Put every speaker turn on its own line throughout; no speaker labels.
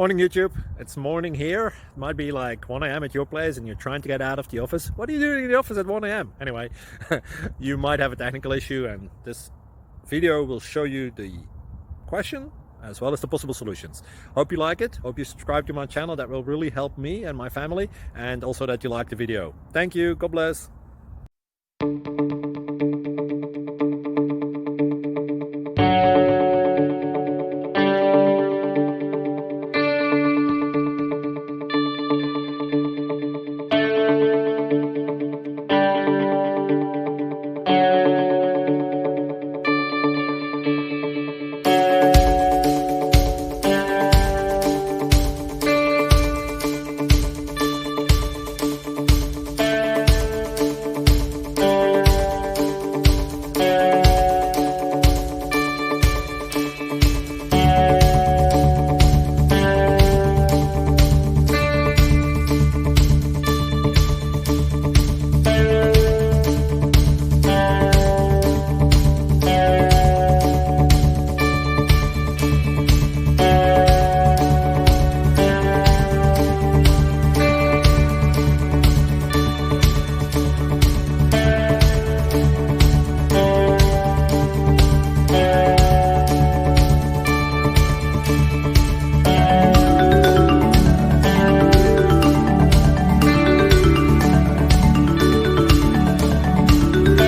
Morning YouTube, it's morning here. It might be like 1 a.m. at your place and you're trying to get out of the office. What are you doing in the office at 1 a.m.? Anyway, you might have a technical issue and this video will show you the question as well as the possible solutions. Hope you like it, hope you subscribe to my channel. That will really help me and my family, and also that you like the video. Thank you, God bless.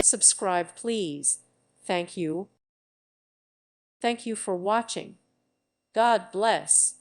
Subscribe, please. Thank you. Thank you for watching. God bless.